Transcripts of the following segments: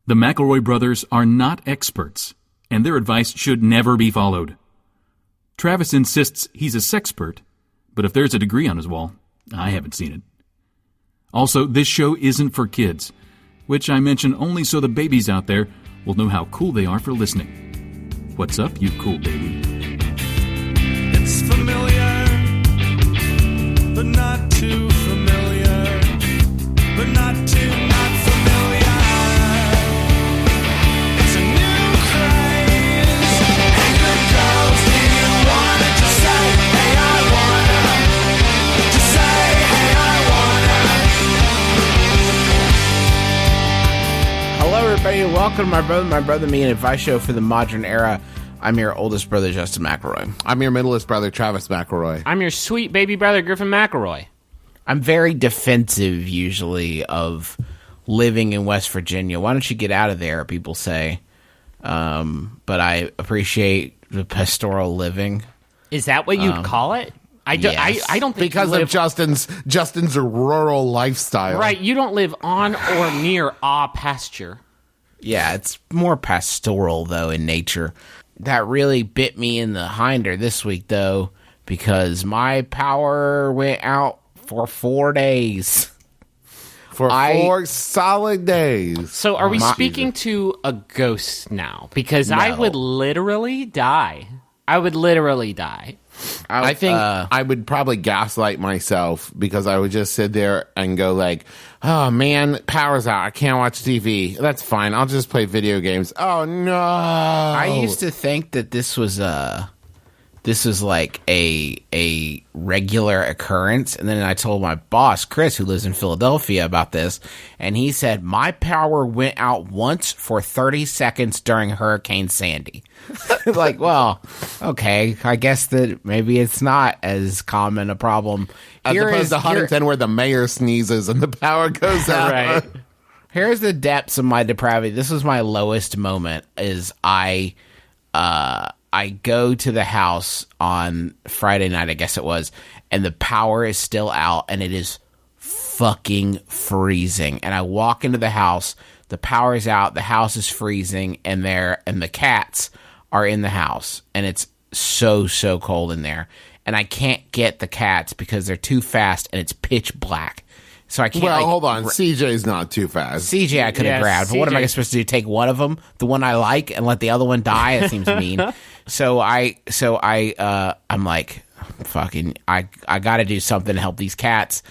The McElroy brothers are not experts, and their advice should never be followed. Travis insists he's a sexpert, but if there's a degree on his wall, I haven't seen it. Also, this show isn't for kids, which I mention only so the babies out there will know how cool they are for listening. What's up, you cool baby? It's familiar, but not too familiar, but not too not familiar. It's a new craze. Hey, good girls, do you wanna just say, hey, I wanna? Just say, hey, I wanna. Hello, everybody, and welcome to My Brother, Me, an advice show for the modern era. I'm your oldest brother, Justin McElroy. I'm your middleest brother, Travis McElroy. I'm your sweet baby brother, Griffin McElroy. I'm very defensive, usually, of living in West Virginia. Why don't you get out of there, people say. But I appreciate the pastoral living. Is that what you'd call it? Yes. I don't think Because you live, of Justin's rural lifestyle. right. You don't live on or near a pasture. Yeah, it's more pastoral, though, in nature. That really bit me in the hinder this week, though, because my power went out for 4 days. For 4 solid days. So are we speaking to a ghost now? Because No. I would literally die. I think I would probably gaslight myself because I would just sit there and go like, oh man, power's out. I can't watch TV. That's fine. I'll just play video games. Oh no. I used to think that this was like a regular occurrence, and then I told my boss, Chris, who lives in Philadelphia, about this, and he said, my power went out once for 30 seconds during Hurricane Sandy. Like, well, okay, I guess that maybe it's not as common a problem. As opposed to Huntington where the mayor sneezes and the power goes out. Right. Here's the depths of my depravity. This was my lowest moment, is I go to the house on Friday night, I guess it was, and the power is still out, and it is fucking freezing. And I walk into the house, the power is out, the house is freezing, and the cats are in the house, and it's so cold in there. And I can't get the cats because they're too fast, and it's pitch black. So I can't. Well, hold on. CJ's not too fast. CJ I could have grabbed. But what am I supposed to do? Take one of them, the one I like, and let the other one die? That seems mean. So I'm like, fucking, I got to do something to help these cats.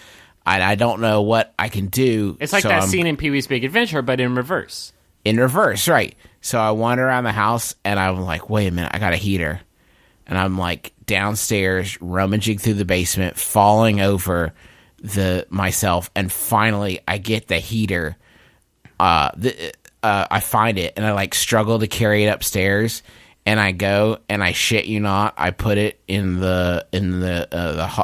I don't know what I can do. It's like that scene in Pee-wee's Big Adventure, but in reverse. In reverse, right. So I wander around the house, and I'm like, wait a minute, I got a heater. And I'm like downstairs, rummaging through the basement, falling over myself, and finally I get the heater. I find it, and I like struggle to carry it upstairs, and I go, and I shit you not, I put it in the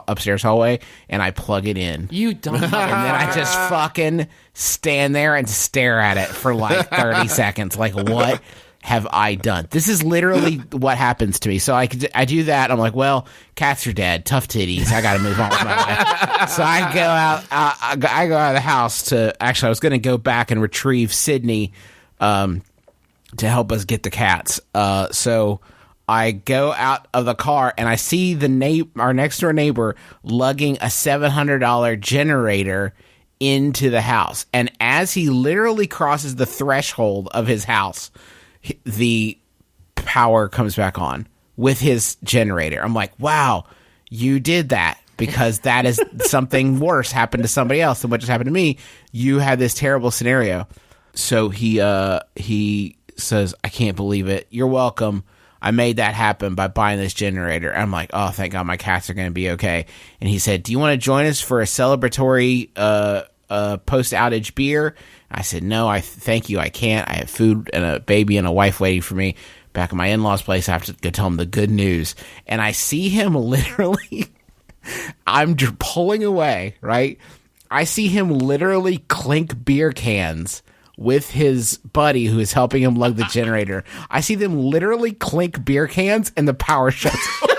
upstairs hallway, and I plug it in. You dumb And then I just fucking stand there and stare at it for like 30 seconds. Like, what have I done? This is literally what happens to me. So I do that. I'm like, well, cats are dead. Tough titties. I got to move on with my life. So I go out. I go out of the house to. Actually, I was going to go back and retrieve Sydney to help us get the cats. So I go out of the car and I see our next door neighbor lugging a $700 generator into the house. And as he literally crosses the threshold of his house, the power comes back on with his generator. I'm like, wow, you did that, because that is something worse happened to somebody else than what just happened to me. You had this terrible scenario. So he says, I can't believe it. You're welcome. I made that happen by buying this generator. I'm like, oh, thank God my cats are going to be okay. And he said, do you want to join us for a celebratory post-outage beer? I said, no, thank you, I can't. I have food and a baby and a wife waiting for me back at my in-laws' place. I have to go tell them the good news. And I see him literally, I'm pulling away, right? I see him literally clink beer cans with his buddy who is helping him lug the generator. I see them literally clink beer cans, and the power shuts off.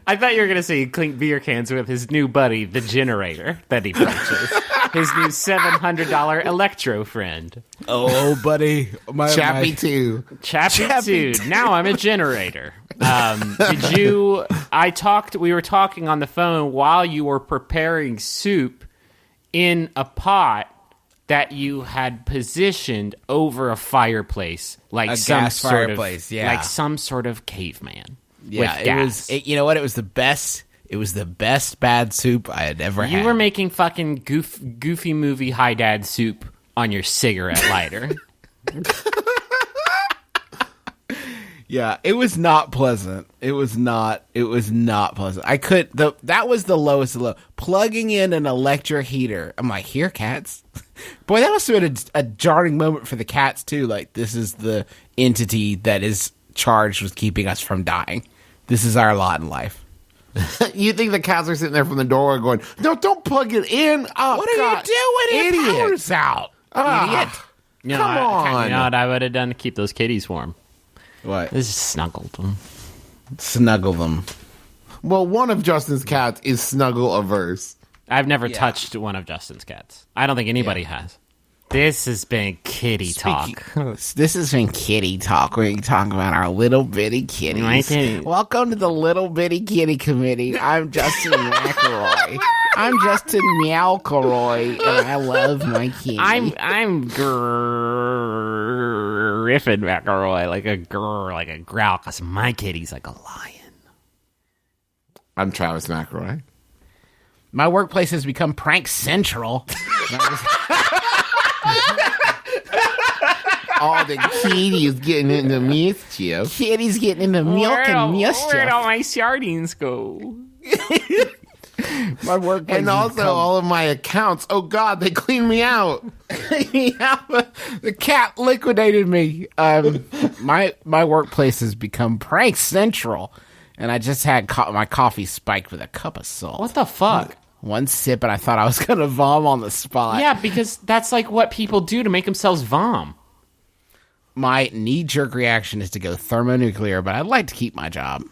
I thought you were going to say clink beer cans with his new buddy, the generator that he purchased. his new $700 Electro friend. Oh, buddy. Chappie 2. Chappie 2. Now I'm a generator. We were talking on the phone while you were preparing soup in a pot that you had positioned over a fireplace, like A some gas sort fireplace, of, yeah. like some sort of caveman. Yeah, with gas. you know what? It was the best. It was the best bad soup I had ever had. You were making fucking goofy movie high dad soup on your cigarette lighter. Yeah, it was not pleasant. It was not pleasant. That was the lowest of low. Plugging in an electric heater. I'm like, here, cats. Boy, that must have been a jarring moment for the cats too. Like, this is the entity that is charged with keeping us from dying. This is our lot in life. You think the cats are sitting there from the door going, no, don't plug it in. Oh, What are God, you doing? idiot. Your power's out. Ah, Idiot. You know, Come on. You know what I would have done to keep those kitties warm? What? Just snuggled them. Snuggle them. Well, one of Justin's cats is snuggle averse. I've never touched one of Justin's cats. I don't think anybody has. This has been kitty talk. This has been kitty talk. We're talking about our little bitty kitties. My kitty. Welcome to the Little Bitty Kitty Committee. I'm Justin McElroy. I'm Justin Meowcleroy, and I love my kitty. I'm Griffin McElroy, like a growl, because my kitty's like a lion. I'm Travis McElroy. My workplace has become prank central. All the kitties getting into mischief. Kitty's getting into milk and mischief. Where'd all my sardines go? My workplace And has also become- all of my accounts. Oh, God, they cleaned me out. Yeah, the cat liquidated me. My workplace has become prank central, and I just had my coffee spiked with a cup of salt. What the fuck? One sip, and I thought I was gonna vom on the spot. Yeah, because that's like what people do to make themselves vom. My knee-jerk reaction is to go thermonuclear, but I'd like to keep my job.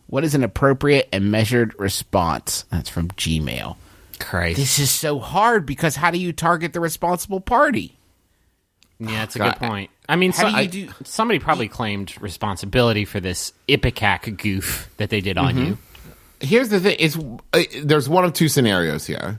What is an appropriate and measured response? That's from Gmail. Christ. This is so hard because how do you target the responsible party? Yeah, that's a good point. I mean, How do you do- somebody probably claimed responsibility for this Ipecac goof that they did on you. Here's the thing: there's one of two scenarios here.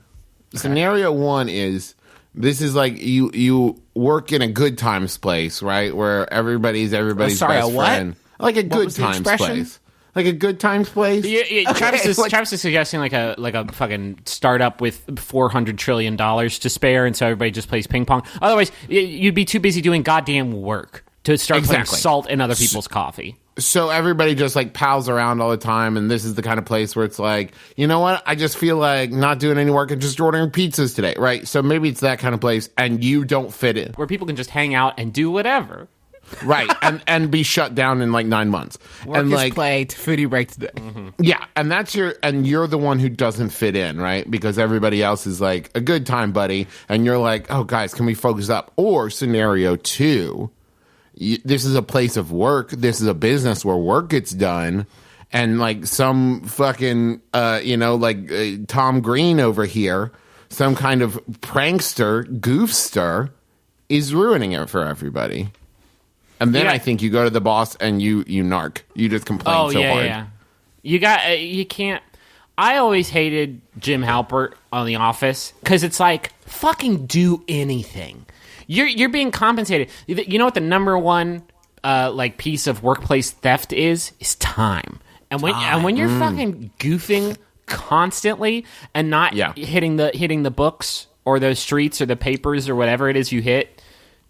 Scenario one is this is like you work in a good times place, right, where everybody's best what? friend, like a good was the times expression? place, like a good times place. Travis is like- suggesting like a fucking startup with $400 trillion to spare, and so everybody just plays ping pong. Otherwise, you'd be too busy doing goddamn work to start putting Exactly. salt in other people's coffee. So everybody just like pals around all the time, and this is the kind of place where it's like, you know what? I just feel like not doing any work and just ordering pizzas today, right? So maybe it's that kind of place, and you don't fit in, Where people can just hang out and do whatever. right? and be shut down in like 9 months. Work and is like, play to foodie break today. yeah, and you're the one who doesn't fit in, right? Because everybody else is like a good time, buddy, and you're like, oh, guys, can we focus up? Or scenario two. This is a place of work. This is a business where work gets done, and like some fucking, Tom Green over here, some kind of prankster, goofster, is ruining it for everybody. And then Yeah. I think you go to the boss and you narc. You just complain so hard. Yeah. You can't. I always hated Jim Halpert on The Office because it's like fucking do anything. You're being compensated. You know what the number one piece of workplace theft is time. And when you're fucking goofing constantly and not hitting the books or those streets or the papers or whatever it is you hit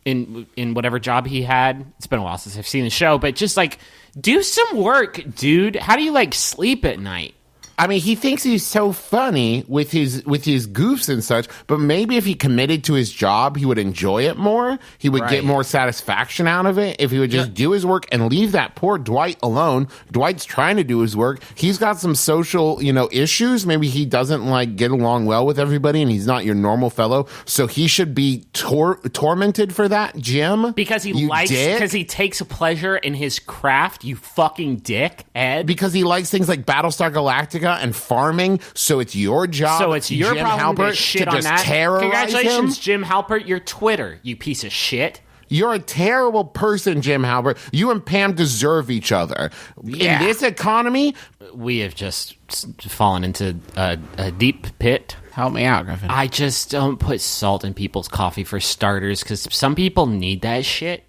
in whatever job he had. It's been a while since I've seen the show, but just like do some work, dude. How do you like sleep at night? I mean, he thinks he's so funny with his goofs and such, but maybe if he committed to his job, he would enjoy it more. He would get more satisfaction out of it if he would just do his work and leave that poor Dwight alone. Dwight's trying to do his work. He's got some social, issues. Maybe he doesn't like get along well with everybody and he's not your normal fellow. So he should be tormented for that, Jim. Because he takes a pleasure in his craft, you fucking dick, Ed. Because he likes things like Battlestar Galactica Antarctica and farming, so it's your job. So it's your Jim problem Halpert, to shit to on just that. terrorize Congratulations, him? Jim Halpert. You're Twitter, you piece of shit. You're a terrible person, Jim Halpert. You and Pam deserve each other. Yeah. In this economy, We have just fallen into a deep pit. Help me out, Griffin. I just don't put salt in people's coffee for starters, because some people need that shit.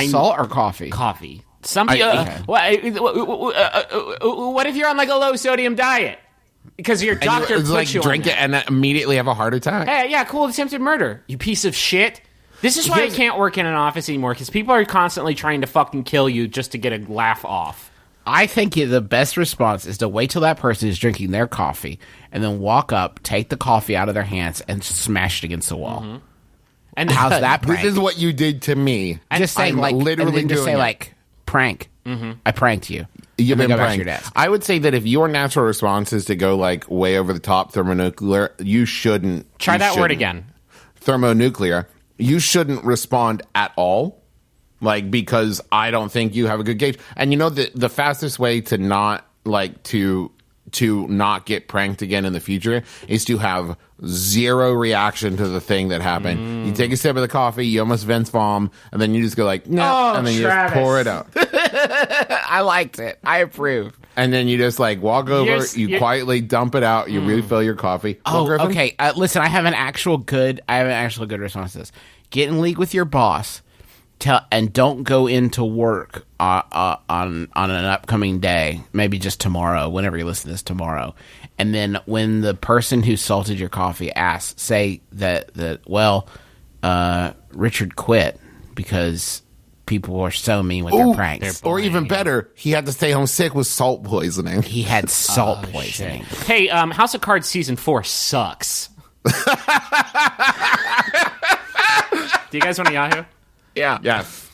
Salt or coffee? Coffee. Some people. What if you're on like a low sodium diet? Because your doctor it's puts like you drink on it and then immediately have a heart attack. that. Hey, yeah, cool. Attempted murder. You piece of shit. This is why I can't work in an office anymore, because people are constantly trying to fucking kill you just to get a laugh off. I think the best response is to wait till that person is drinking their coffee and then walk up, take the coffee out of their hands, and smash it against the wall. Mm-hmm. And How's that prank? This is what you did to me. Just say I'm like, literally and then just doing say it. like, prank. I pranked you. You've And then been go back to your pranked. desk. I would say that if your natural response is to go like way over the top thermonuclear, you shouldn't. try you that word shouldn't. again. Thermonuclear. You shouldn't respond at all. Like, because I don't think you have a good gauge. And you know, the fastest way to not like to not get pranked again in the future is to have zero reaction to the thing that happened. You take a sip of the coffee, you almost vents vom, and then you just go like, no, and then you just pour it out. I liked it. I approve. And then you just like walk over, You're- quietly dump it out, you refill your coffee. Oh, Well, Griffin? okay. Listen, I have an actual good response to this. Get in league with your boss, and don't go into work on an upcoming day. Maybe just tomorrow, whenever you listen to this tomorrow. And then when the person who salted your coffee asks, say that Richard quit because people were so mean with their pranks. Or even better, he had to stay home sick with salt poisoning. He had salt poisoning. Hey, House of Cards season 4 sucks. Do you guys want a Yahoo? Yeah. Yes.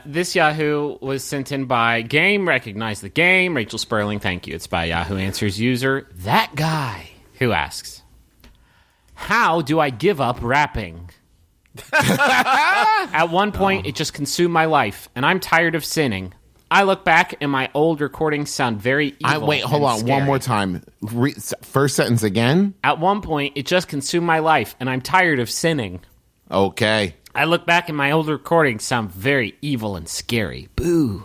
This Yahoo was sent in by Game. Recognize the Game. Rachel Sperling, thank you. It's by Yahoo Answers user That Guy, who asks, how do I give up rapping? At one point, it just consumed my life, and I'm tired of sinning. I look back, and my old recordings sound very evil. Wait, hold and on. scary. One more time. First sentence again. At one point, it just consumed my life, and I'm tired of sinning. Okay. I look back and my old recordings sound very evil and scary. Boo.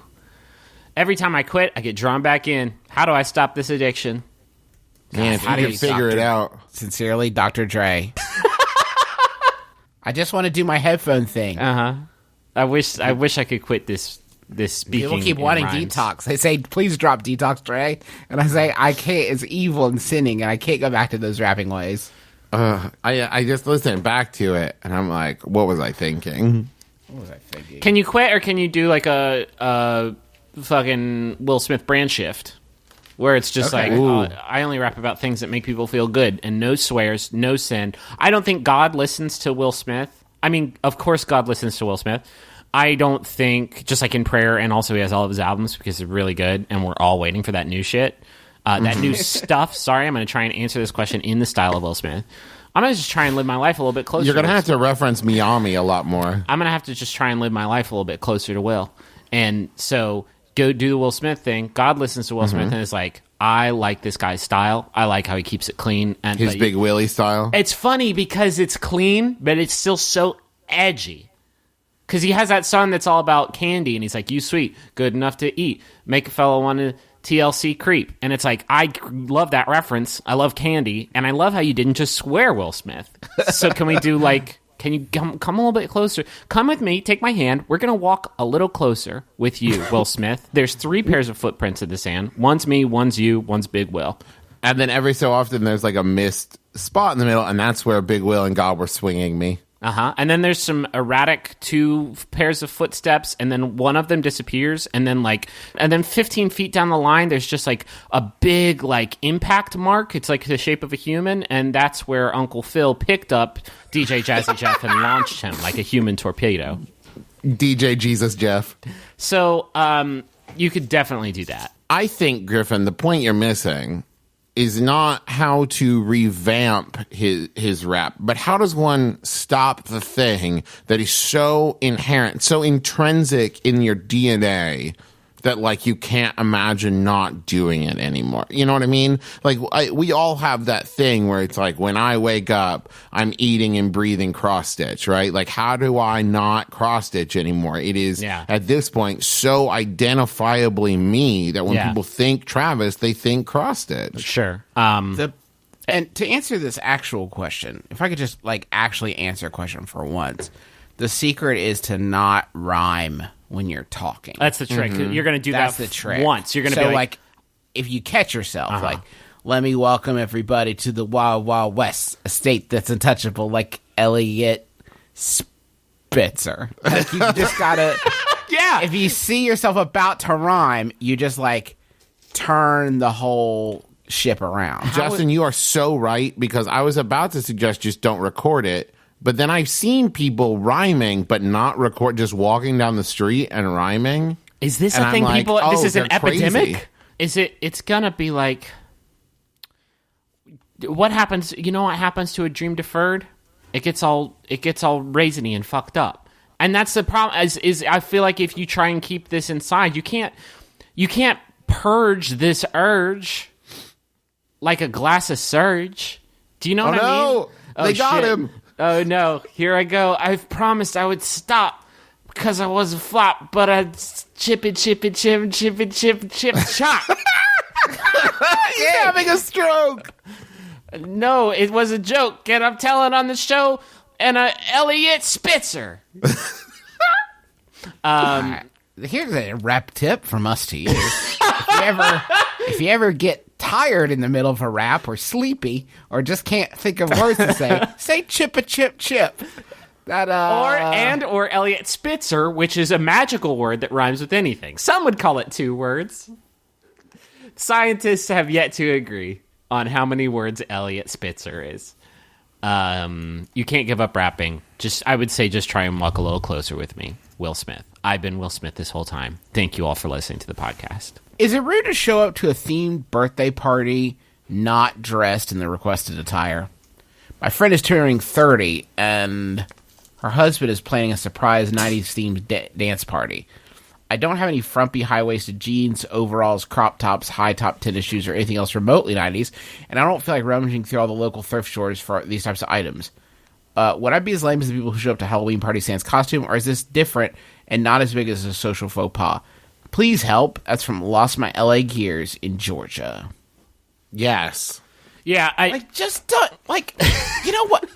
Every time I quit, I get drawn back in. How do I stop this addiction? Man, if how you do can figure it out. Sincerely, Dr. Dre. I just want to do my headphone thing. I wish I could quit this speaking. People keep in wanting rhymes. detox. They say, please drop detox, Dre. And I say, I can't. It's evil and sinning, and I can't go back to those rapping ways. I just listened back to it, and I'm like, what was I thinking? What was I thinking? Can you quit, or can you do like a fucking Will Smith brand shift? Where it's just Okay. like, I only rap about things that make people feel good, and no swears, no sin. I don't think God listens to Will Smith. I mean, of course God listens to Will Smith. I don't think, just like in prayer, and also he has all of his albums because they're really good, and we're all waiting for that new shit. That new stuff. Sorry, I'm going to try and answer this question in the style of Will Smith. I'm going to just try and live my life a little bit closer. You're going to Will have to reference Miami a lot more. I'm going to have to just try and live my life a little bit closer to Will. And so go do the Will Smith thing. God listens to Will Smith and is like, I like this guy's style. I like how he keeps it clean. And His Big Willie style. It's funny because it's clean, but it's still so edgy. Because he has that song that's all about candy, and he's like, you sweet, good enough to eat. Make a fellow want to TLC creep. And it's like, I love that reference. I love candy. And I love how you didn't just swear, Will Smith. So can we do like... Can you come a little bit closer? Come with me. Take my hand. We're going to walk a little closer with you, Will Smith. There's 3 pairs of footprints in the sand. One's me, one's you, one's Big Will. And then every so often there's like a missed spot in the middle, and that's where Big Will and God were swinging me. And then there's some erratic 2 pairs of footsteps, and then one of them disappears, and then 15 feet down the line, there's just like a big like impact mark. It's like the shape of a human, and that's where Uncle Phil picked up DJ Jazzy Jeff and launched him like a human torpedo. DJ Jesus Jeff. So you could definitely do that. I think, Griffin, the point you're missing is not how to revamp his rap, but how does one stop the thing that is so inherent, so intrinsic in your DNA that like you can't imagine not doing it anymore. You know what I mean? Like we all have that thing where it's like when I wake up, I'm eating and breathing cross stitch, right? Like how do I not cross stitch anymore? It is at this point so identifiably me that when people think Travis, they think cross stitch. Sure. And to answer this actual question, if I could just like actually answer a question for once, the secret is to not rhyme when you're talking. That's the trick. You're going to do That's that the trick. once. You're going to be like, if you catch yourself, like, let me welcome everybody to the Wild Wild West, a state that's untouchable, like Elliot Spitzer. Like, you just gotta, if you see yourself about to rhyme, you just like turn the whole ship around. Justin, you are so right, because I was about to suggest just don't record it. But then I've seen people rhyming but not record, just walking down the street and rhyming. is this a And thing I'm like, people, this oh, is an they're crazy. epidemic? It's going to be like, what happens, you know what happens to a dream deferred? It gets all raisiny and fucked up. And that's the problem is I feel like if you try and keep this inside, you can't purge this urge like a glass of surge. Do you know what I mean? They got him. Oh no, here I go. I've promised I would stop because I was a flop, but I chip, chop. He's having a stroke. No, it was a joke, and I'm telling on the show, and Elliot Spitzer. Here's a rap tip from us to you. If you ever get tired in the middle of a rap or sleepy or just can't think of words to say chip a chip chip. That or Elliot Spitzer, which is a magical word that rhymes with anything. Some would call it 2 words. Scientists have yet to agree on how many words Elliot Spitzer is. You can't give up rapping. I would say just try and walk a little closer with me. Will Smith. I've been Will Smith this whole time. Thank you all for listening to the podcast. Is it rude to show up to a themed birthday party not dressed in the requested attire? My friend is turning 30, and her husband is planning a surprise 90s themed dance party. I don't have any frumpy high-waisted jeans, overalls, crop tops, high-top tennis shoes, or anything else remotely 90s, and I don't feel like rummaging through all the local thrift stores for these types of items. Would I be as lame as the people who show up to Halloween party sans costume, or is this different and not as big as a social faux pas? Please help. That's from Lost My LA Gears in Georgia. Yes. Yeah, Just don't, you know what?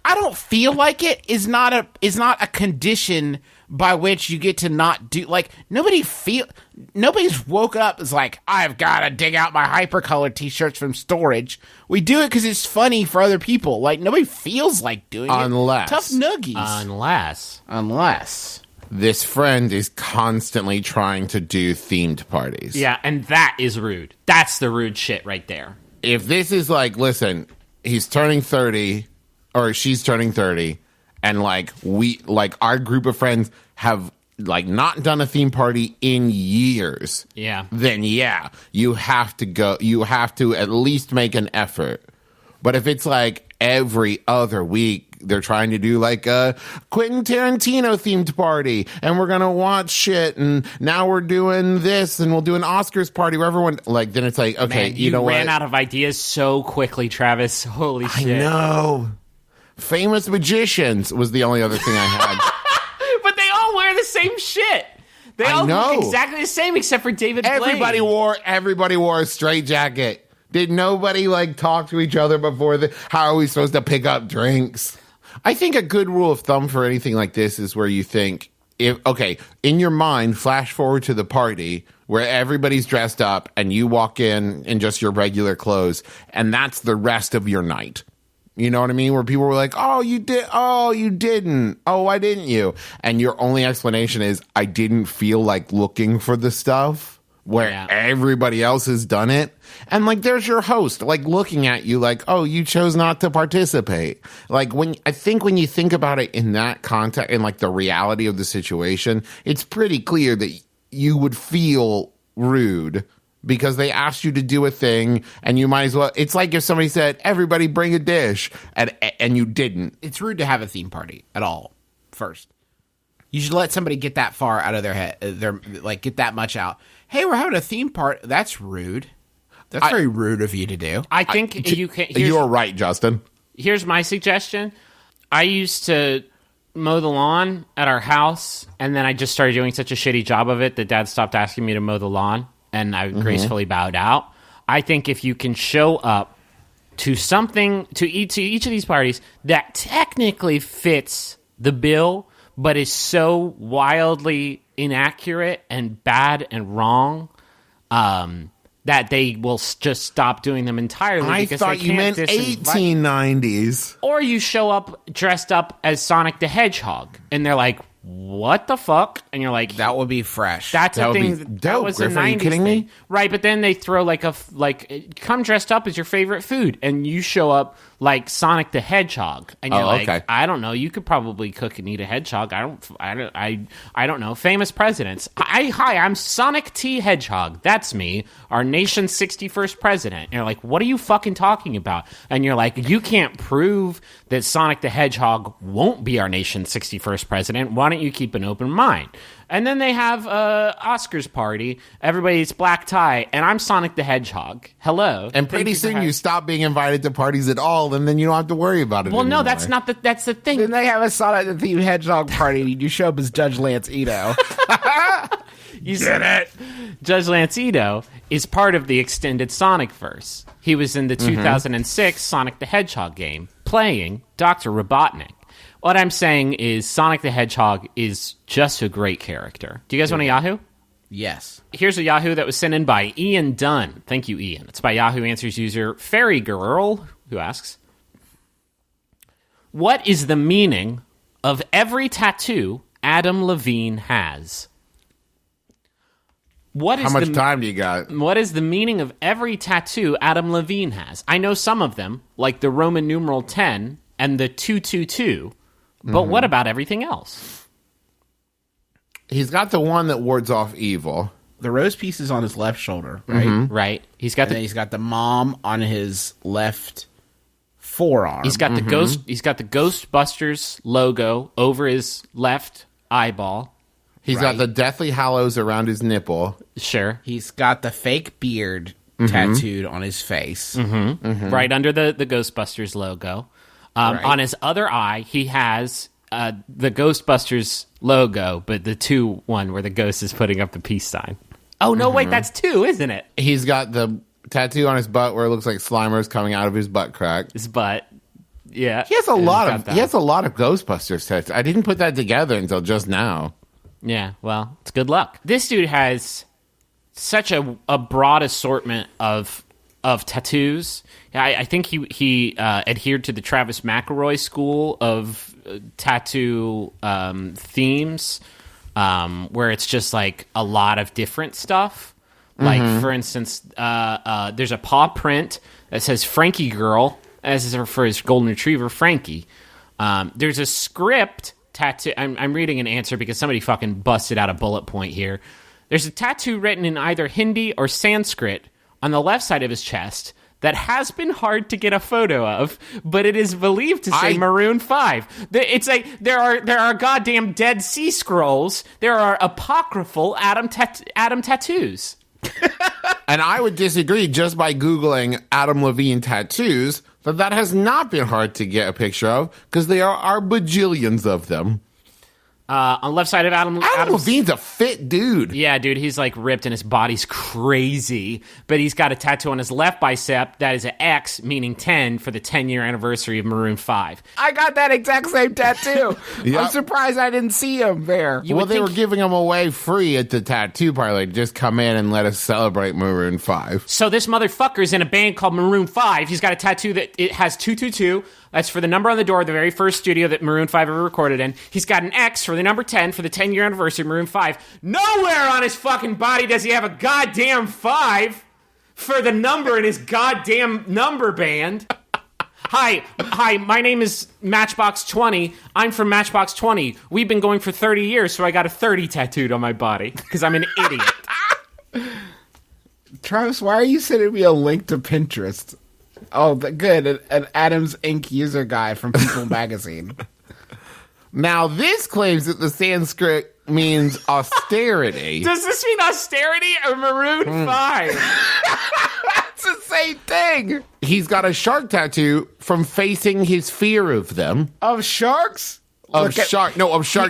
I don't feel like it is not a condition by which you get to not do, nobody's woken up as like, I've got to dig out my hypercolor t-shirts from storage. We do it because it's funny for other people. Like, nobody feels like doing Unless. it. Tough noogies. Unless. This friend is constantly trying to do themed parties. Yeah, and that is rude. That's the rude shit right there. If this is like, listen, he's turning 30, or she's turning 30, and our group of friends have not done a theme party in years. Yeah. Then you have to go. You have to at least make an effort. But if it's like every other week, they're trying to do like a Quentin Tarantino themed party, and we're gonna watch shit, and now we're doing this, and we'll do an Oscars party where everyone then it's like, okay, Man, you know what? ran out of ideas so quickly, Travis. Holy shit! I know. Famous Magicians was the only other thing I had. But they all wear the same shit. They all look exactly the same except for David Blaine. Everybody wore a straight jacket. Did nobody talk to each other before how are we supposed to pick up drinks? I think a good rule of thumb for anything like this is where you think, in your mind, flash forward to the party where everybody's dressed up and you walk in just your regular clothes, and that's the rest of your night. You know what I mean? Where people were like, oh, you did. Oh, you didn't. Oh, why didn't you? And your only explanation is, I didn't feel like looking for the stuff where everybody else has done it. And there's your host, looking at you oh, you chose not to participate. When you think about it in that context, in the reality of the situation, it's pretty clear that you would feel rude because they asked you to do a thing, and you might as well. It's like if somebody said, everybody bring a dish, and you didn't. It's rude to have a theme party at all, first. You should let somebody get that far out of their head. Get that much out. Hey, we're having a theme party. That's rude. That's very rude of you to do. I think you can. You're right, Justin. Here's my suggestion. I used to mow the lawn at our house, and then I just started doing such a shitty job of it that Dad stopped asking me to mow the lawn, and I gracefully bowed out. I think if you can show up to something, to each of these parties that technically fits the bill, but is so wildly inaccurate and bad and wrong, that they will just stop doing them entirely. I because thought they you can't meant 1890s. Or you show up dressed up as Sonic the Hedgehog, and they're like, what the fuck? And you're like, That would be fresh. that's that a would be thing. That dope, was Griff. a Are you 90s kidding me? thing. Right, but then they throw like come dressed up as your favorite food, and you show up like Sonic the Hedgehog, and you're like, okay. I don't know, you could probably cook and eat a hedgehog. I don't know. Famous presidents. Hi, I'm Sonic T Hedgehog. That's me, our nation's 61st president. And you're like, what are you fucking talking about? And you're like, you can't prove that Sonic the Hedgehog won't be our nation's 61st president. Why don't you keep an open mind? And then they have a Oscars party. Everybody's black tie, and I'm Sonic the Hedgehog. Hello. And pretty soon you stop being invited to parties at all, and then you don't have to worry about it Well, no, anymore. that's the thing. Then they have a Sonic the Theme Hedgehog party. You show up as Judge Lance Ito. You get it? Judge Lance Ito is part of the extended Sonic verse. He was in the 2006 Sonic the Hedgehog game, playing Dr. Robotnik. What I'm saying is Sonic the Hedgehog is just a great character. Do you guys want a Yahoo? Yes. Here's a Yahoo that was sent in by Ian Dunn. Thank you, Ian. It's by Yahoo Answers user Fairy Girl, who asks, what is the meaning of every tattoo Adam Levine has? How much time do you got? What is the meaning of every tattoo Adam Levine has? I know some of them, like the Roman numeral 10 and the 222, but what about everything else? He's got the one that wards off evil. The rose piece is on his left shoulder, right? Right. He's got And then he's got the mom on his left forearm. He's got the Ghostbusters logo over his left eyeball. He's got the Deathly Hallows around his nipple. Sure. He's got the fake beard tattooed on his face. Right under the Ghostbusters logo. Right. On his other eye, he has the Ghostbusters logo, but the one where the ghost is putting up the peace sign. Oh, no, wait, that's 2, isn't it? He's got the tattoo on his butt where it looks like Slimer's coming out of his butt crack. His butt. Yeah. He has a He's lot got of that. he has a lot of Ghostbusters tattoos. I didn't put that together until just now. Yeah, well, it's good luck. This dude has such a broad assortment of tattoos. I think he adhered to the Travis McElroy school of tattoo themes, where it's just like a lot of different stuff. Like, for instance, there's a paw print that says Frankie Girl, as is for his golden retriever, Frankie. There's a script tattoo. I'm reading an answer because somebody fucking busted out a bullet point here. There's a tattoo written in either Hindi or Sanskrit on the left side of his chest that has been hard to get a photo of, but it is believed to say Maroon 5. There are goddamn Dead Sea Scrolls. There are apocryphal Adam tattoos. And I would disagree just by Googling Adam Levine tattoos that has not been hard to get a picture of because there are bajillions of them. On the left side of Adam Levine's a fit dude. Yeah, dude, he's like ripped and his body's crazy. But he's got a tattoo on his left bicep that is an X, meaning 10, for the 10-year anniversary of Maroon 5. I got that exact same tattoo. Yep. I'm surprised I didn't see him there. You They would were giving them away free at the tattoo parlor. Just come in and let us celebrate Maroon 5. So this motherfucker's in a band called Maroon 5. He's got a tattoo that it has 222. That's for the number on the door of the very first studio that Maroon 5 ever recorded in. He's got an X for the number 10 for the 10-year anniversary of Maroon 5. Nowhere on his fucking body does he have a goddamn 5 for the number in his goddamn number band. Hi, my name is Matchbox 20. I'm from Matchbox 20. We've been going for 30 years, so I got a 30 tattooed on my body because I'm an idiot. Travis, why are you sending me a link to Pinterest? Oh, good. An Adams Inc. user guide from People magazine. Now, this claims that the Sanskrit means austerity. Does this mean austerity or Maroon 5? It's the same thing. He's got a shark tattoo from facing his fear of them. Of sharks? Of shark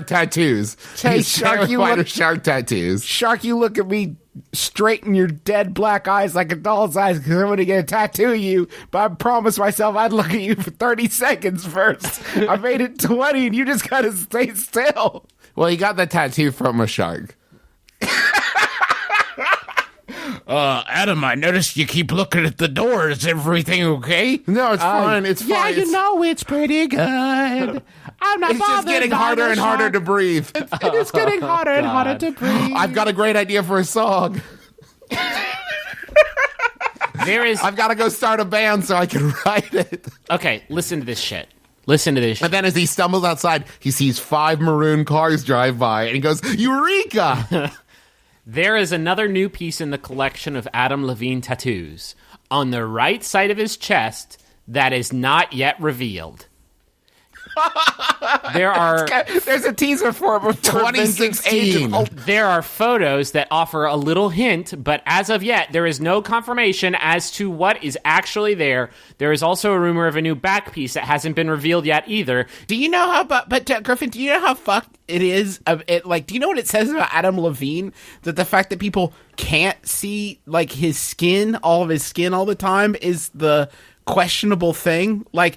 tattoos. Hey, He's Shark, you terrified look- of shark tattoos. Shark, you look at me straight in your dead black eyes like a doll's eyes because I'm going to get a tattoo of you, but I promised myself I'd look at you for 30 seconds first. I made it 20 and you just got to stay still. Well, he got the tattoo from a shark. Adam, I noticed you keep looking at the door. Is everything okay? No, it's fine. It's Yeah, fine. you know it's pretty good. I'm not It's just getting harder and harder to breathe. It is getting harder and harder to breathe. I've got a great idea for a song. I've got to go start a band so I can write it. Okay, listen to this shit. Listen to this shit. And then as he stumbles outside, he sees 5 maroon cars drive by, and he goes, Eureka! There is another new piece in the collection of Adam Levine tattoos on the right side of his chest that is not yet revealed. There's a teaser for it before 2016. There are photos that offer a little hint, but as of yet, there is no confirmation as to what is actually there. There is also a rumor of a new back piece that hasn't been revealed yet either. Do you know how? But Griffin, do you know how fucked it is? Do you know what it says about Adam Levine? That the fact that people can't see like his skin, all of his skin, all the time, is the questionable thing. Like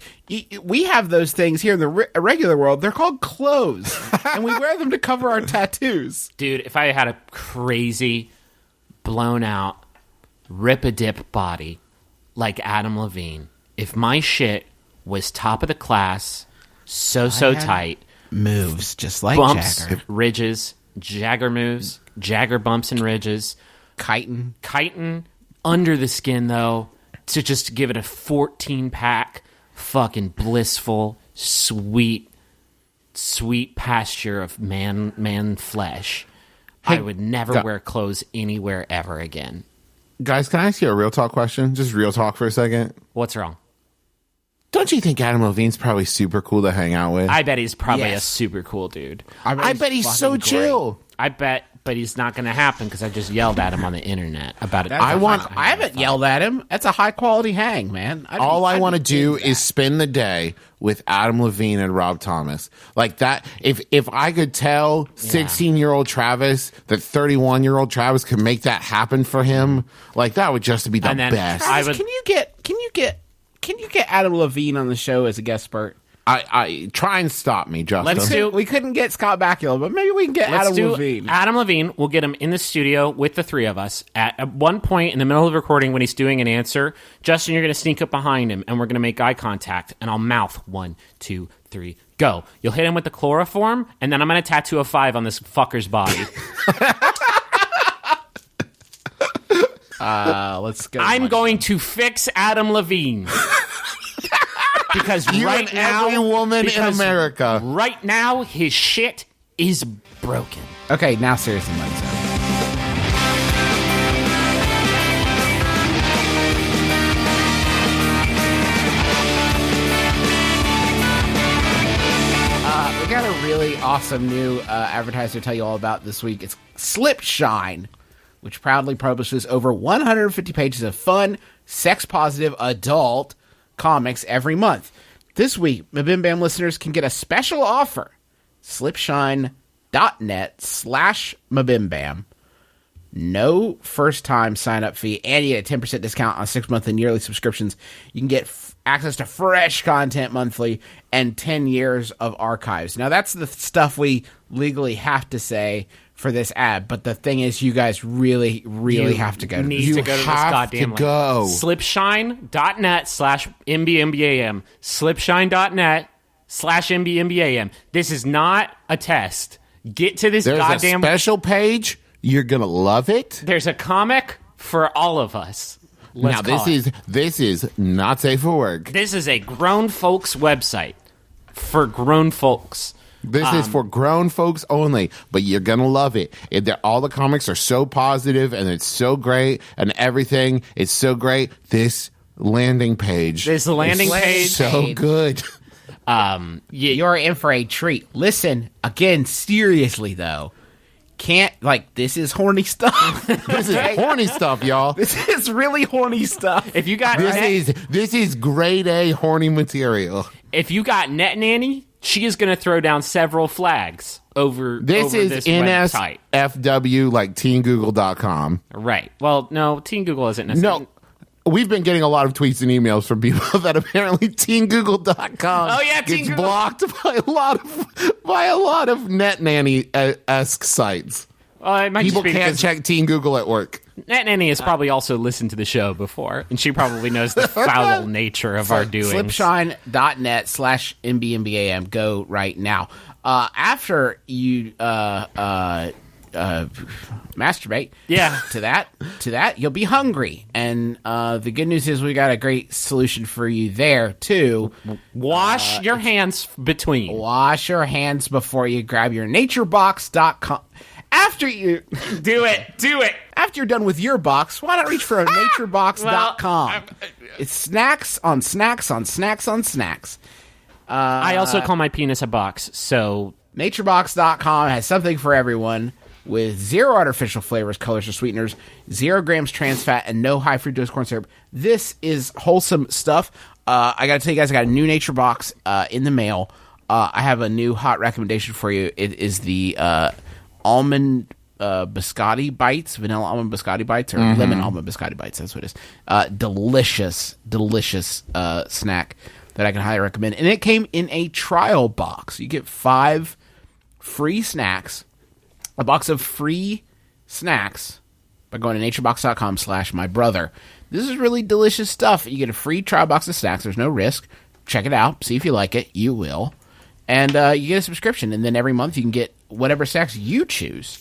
we have those things here in the regular world. They're called clothes, and we wear them to cover our tattoos. Dude, if I had a crazy, blown out, rip-a-dip body like Adam Levine, if my shit was top of the class, so tight, Moves just like bumps, Jagger, ridges, Jagger moves, Jagger bumps and ridges, chitin under the skin though, to just give it a 14-pack, fucking blissful, sweet pasture of man flesh. I would never wear clothes anywhere ever again. Guys, can I ask you a real talk question? Just real talk for a second. What's wrong? Don't you think Adam Levine's probably super cool to hang out with? I bet he's probably Yes. a super cool dude. I bet he's so chill. I bet, but he's not going to happen because I just yelled at him on the internet about it. I haven't yelled at him. That's a high quality hang, man. All I want to do is spend the day with Adam Levine and Rob Thomas. Like that. If I could tell 16-year-old Travis that 31-year-old Travis could make that happen for him, like that would just be the And then best. Travis, can you get Adam Levine on the show as a guest expert? I try and stop me, Justin. We couldn't get Scott Bakula, but maybe we can get Let's Adam do Levine. Adam Levine. We'll get him in the studio with the three of us. At one point in the middle of the recording when he's doing an answer, Justin, you're going to sneak up behind him, and we're going to make eye contact, and I'll mouth 1, 2, 3, go. You'll hit him with the chloroform, and then I'm going to tattoo a 5 on this fucker's body. Let's go. I'm going to fix Adam Levine. Because You right and now, every woman in because America. right now, his shit is broken. Okay, now seriously, Mike. We got a really awesome new advertiser to tell you all about this week. It's Slipshine, which proudly publishes over 150 pages of fun, sex-positive adult comics every month. This week, MBMBaM listeners can get a special offer. Slipshine.net/MBMBaM. No first-time sign-up fee, and you get a 10% discount on 6-month and yearly subscriptions. You can get access to fresh content monthly and 10 years of archives. Now, that's the stuff we legally have to say for this ad, but the thing is, you guys really have to go to Need this. to go to this goddamn link. Slipshine.net/MBMBAM. Slipshine.net/MBMBAM. This is not a test. Get to this There's goddamn... a special page. You're gonna love it. There's a comic for all of us. Let's Now call this is not safe for work. This is a grown folks website for grown folks. This is for grown folks only, but you're gonna love it. All the comics are so positive, and it's so great, and everything is so great. This landing page, This landing is page- so good. You're in for a treat. Listen, again, seriously, though. This is horny stuff. This is horny stuff, y'all. This is really horny stuff. If you got This is grade A horny material. if you got Net Nanny, she is going to throw down several flags over This over is this website. NSFW, like teengoogle.com. Right. Well, no, Teen Google isn't necessarily. No, we've been getting a lot of tweets and emails from people that apparently teengoogle.com Oh, yeah, Teen gets Google. blocked by a lot of net nanny-esque sites. It might People just be can't because check Teen Google at work. Net Nanny has probably also listened to the show before, and she probably knows the foul nature of our doings. Slipshine.net/MBMBAM. Go right now. After you masturbate, Yeah. to that, you'll be hungry. And the good news is we got a great solution for you there too. Wash your hands between. Wash your hands before you grab your naturebox.com. After you Do it. After you're done with your box, why not reach for a naturebox.com? Well, It's snacks on snacks on snacks on snacks. I also call my penis a box, so Naturebox.com has something for everyone with 0 artificial flavors, colors, or sweeteners, 0 grams trans fat, and no high fructose corn syrup. This is wholesome stuff. I got to tell you guys, I got a new Nature Box in the mail. I have a new hot recommendation for you. It is the almond biscotti bites, vanilla almond biscotti bites, or lemon almond biscotti bites. That's what it is. Delicious snack that I can highly recommend. And it came in a trial box. You get 5 free snacks, a box of free snacks by going to naturebox.com/mybrother. This is really delicious stuff. You get a free trial box of snacks. There's no risk. Check it out. See if you like it. You will. And you get a subscription. And then every month you can get whatever snacks you choose.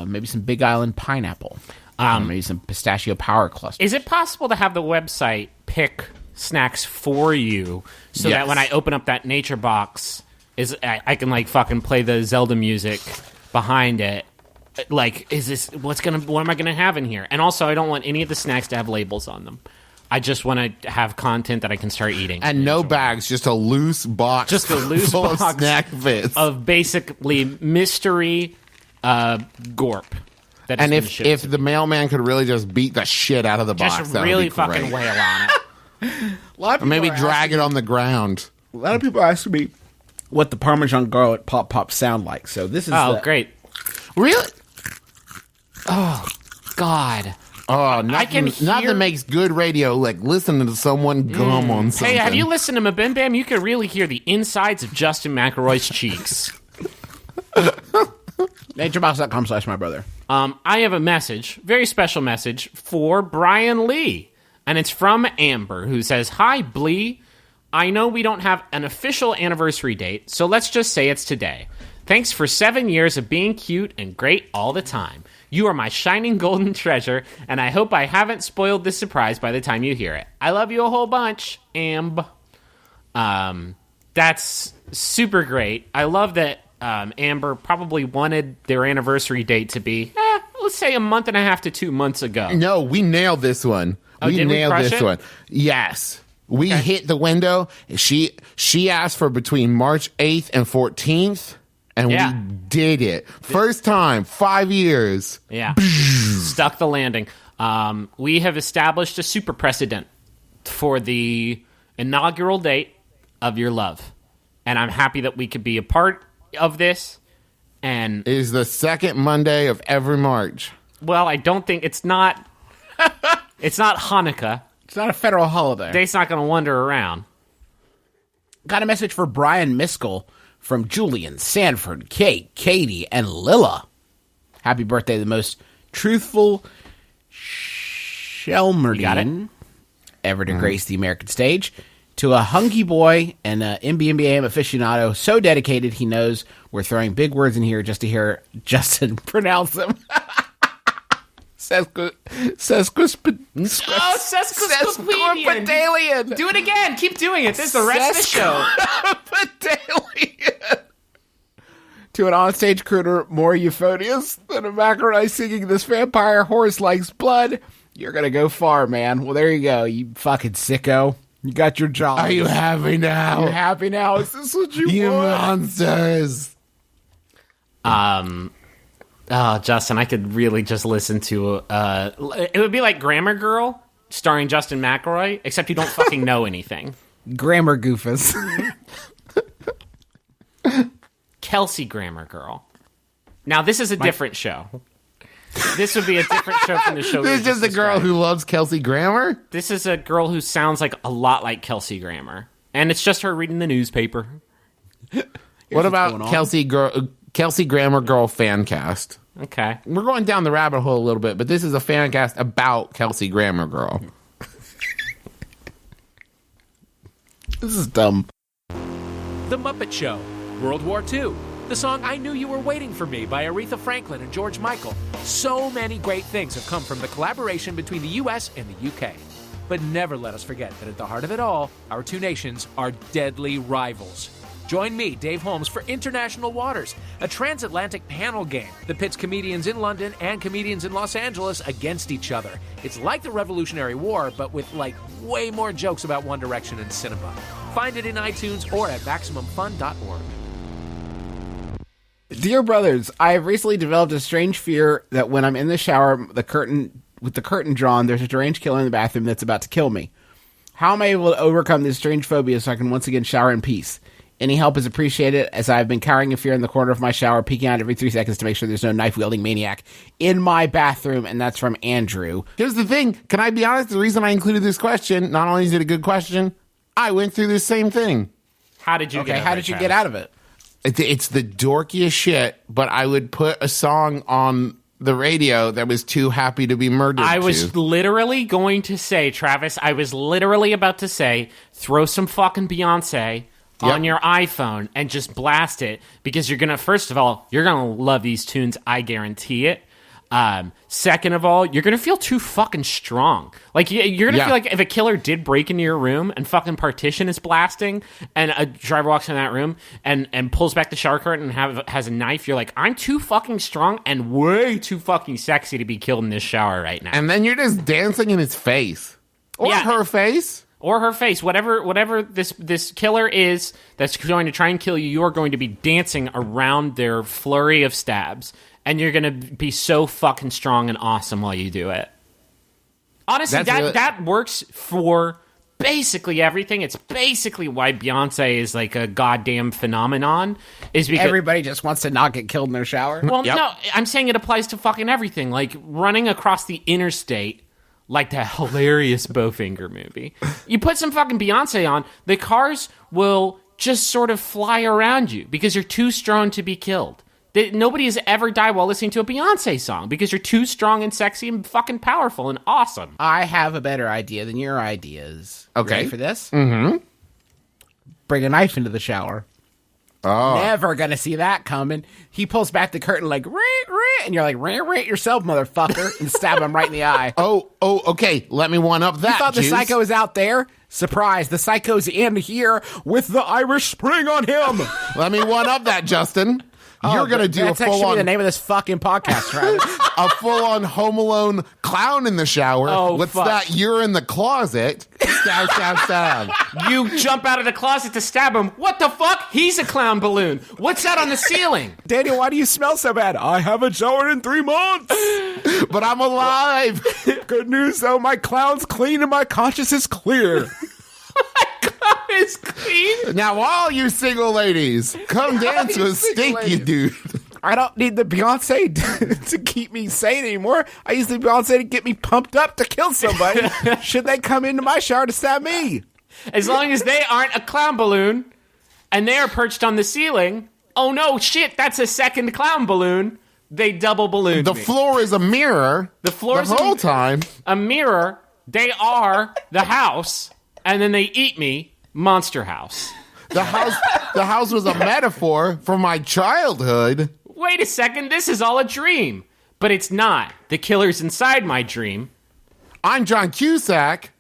Maybe some Big Island pineapple. Maybe some pistachio power cluster. is it possible to have the website pick snacks for you so Yes. that when I open up that Nature Box, I can like fucking play the Zelda music behind it? Like, what am I gonna have in here? And also, I don't want any of the snacks to have labels on them. I just want to have content that I can start eating. And no bags, just a loose box. Just a loose full of box snack bits. of basically mystery gorp. That has And been if shipped to the mailman could really just beat the shit out of the me. box, Just that really would be fucking great. wail on it. A lot of Or maybe people are drag it on the ground. A lot of people ask me what the Parmesan garlic pop pops sound like. So this is Oh, great. Really? God. Oh, nothing hear- makes good radio like listening to someone gum on something. Hey, have you listened to MBMBaM? You can really hear the insides of Justin McElroy's cheeks. naturebox.com/mybrother. I have a message, very special message, for Brian Lee. And it's from Amber, who says, "Hi, Blee. I know we don't have an official anniversary date, so let's just say it's today. Thanks for 7 years of being cute and great all the time. You are my shining golden treasure, and I hope I haven't spoiled this surprise by the time you hear it. I love you a whole bunch, Amb." That's super great. I love that Amber probably wanted their anniversary date to be, let's say a month and a half to 2 months ago. No, we nailed this one. Oh, did we nailed crush this it? one. Yes. We hit the window. She asked for between March 8th and 14th, and Yeah. we did it. First time, 5 years. Yeah. Stuck the landing. We have established a super precedent for the inaugural date of your love. And I'm happy that we could be a part of this. And, It is the second Monday of every March. well, I don't think it's not Hanukkah. It's not a federal holiday. Date's not going to wander around. Got a message for Brian Miskell from Julian, Sanford, Kate, Katie, and Lilla. Happy birthday, the most truthful Shelmerdine ever to grace the American stage. To a hunky boy and a MBMBaM aficionado so dedicated he knows we're throwing big words in here just to hear Justin pronounce them. Sesquippedalian. Do it again. Keep doing it. This is the rest of the show. Sesquippedalian. To an onstage crooner more euphonious than a macaroni singing "This vampire horse likes blood," you're gonna go far, man. Well, there you go, you fucking sicko. You got your job. Are you happy now? You happy now? Is this what you want? monsters. Justin, I could really just listen to it would be like Grammar Girl starring Justin McElroy, except you don't fucking know anything. Grammar goofus. Kelsey Grammar Girl. Now this is a different show. This would be a different show from the show. This is just a girl who loves Kelsey Grammer? This is a girl who sounds like a lot like Kelsey Grammer, and it's just her reading the newspaper. What about Kelsey Grammer Girl fan cast? Okay. We're going down the rabbit hole a little bit, but this is a fan cast about Kelsey Grammer Girl. This is dumb. The Muppet Show, World War II, the song I Knew You Were Waiting for Me by Aretha Franklin and George Michael. So many great things have come from the collaboration between the U.S. and the U.K. But never let us forget that at the heart of it all, our two nations are deadly rivals. Join me, Dave Holmes, for International Waters, a transatlantic panel game that pits comedians in London and comedians in Los Angeles against each other. It's like the Revolutionary War, but with, way more jokes about One Direction and cinema. Find it in iTunes or at MaximumFun.org. Dear brothers, I have recently developed a strange fear that when I'm in the shower with the curtain drawn, there's a deranged killer in the bathroom that's about to kill me. How am I able to overcome this strange phobia so I can once again shower in peace? Any help is appreciated, as I've been cowering in fear in the corner of my shower, peeking out every 3 seconds to make sure there's no knife-wielding maniac in my bathroom, and that's from Andrew. Here's the thing. Can I be honest? The reason I included this question, not only is it a good question, I went through this same thing. How did you get how did you get out of it? It's the dorkiest shit, but I would put a song on the radio that was too happy to be murdered. I was literally going to say, Travis, I was literally about to say, throw some fucking Beyonce on your iPhone and just blast it, because you're going to, first of all, you're going to love these tunes, I guarantee it. Second of all, you're gonna feel too fucking strong. You're gonna feel like if a killer did break into your room and fucking partition is blasting, and a driver walks in that room and pulls back the shower curtain and has a knife, you're like, I'm too fucking strong and way too fucking sexy to be killed in this shower right now. And then you're just dancing in his face or her face. Or her face, whatever this killer is that's going to try and kill you, you're going to be dancing around their flurry of stabs. And you're going to be so fucking strong and awesome while you do it. Honestly, that works for basically everything. It's basically why Beyonce is like a goddamn phenomenon. Is because everybody just wants to not get killed in their shower? Well, no, I'm saying it applies to fucking everything. Like running across the interstate, like that hilarious Bowfinger movie. You put some fucking Beyonce on, the cars will just sort of fly around you because you're too strong to be killed. Nobody has ever died while listening to a Beyonce song because you're too strong and sexy and fucking powerful and awesome. I have a better idea than your ideas. Okay. Ready for this? Mm-hmm. Bring a knife into the shower. Oh. Never gonna see that coming. He pulls back the curtain like, and you're like, rant yourself, motherfucker, and stab him right in the eye. Oh, okay. Let me one up that. You thought the Juice. psycho was out there? Surprise, the psycho's in here with the Irish Spring on him. Let me one up that, Justin. You're going to do a full-on... the name of this fucking podcast, Travis. a full-on Home Alone clown in the shower. Oh, What's fuck. that? You're in the closet. Stab, stab, stab. You jump out of the closet to stab him. What the fuck? He's a clown balloon. What's that on the ceiling? Daniel, why do you smell so bad? I haven't showered in 3 months. But I'm alive. Good news, though. My clown's clean and my conscience is clear. Is clean. Now, all you single ladies, come dance with Stinky Dude. I don't need the Beyonce to keep me sane anymore. I use the Beyonce to get me pumped up to kill somebody. Should they come into my shower to stab me? As long as they aren't a clown balloon and they are perched on the ceiling. Oh no, shit, that's a second clown balloon. They double ballooned The me. floor is a mirror. The floor is the whole time. A mirror. They are the house, and then they eat me. Monster House. The house was a metaphor for my childhood. Wait a second, this is all a dream. But it's not. The killer's inside my dream. I'm John Cusack.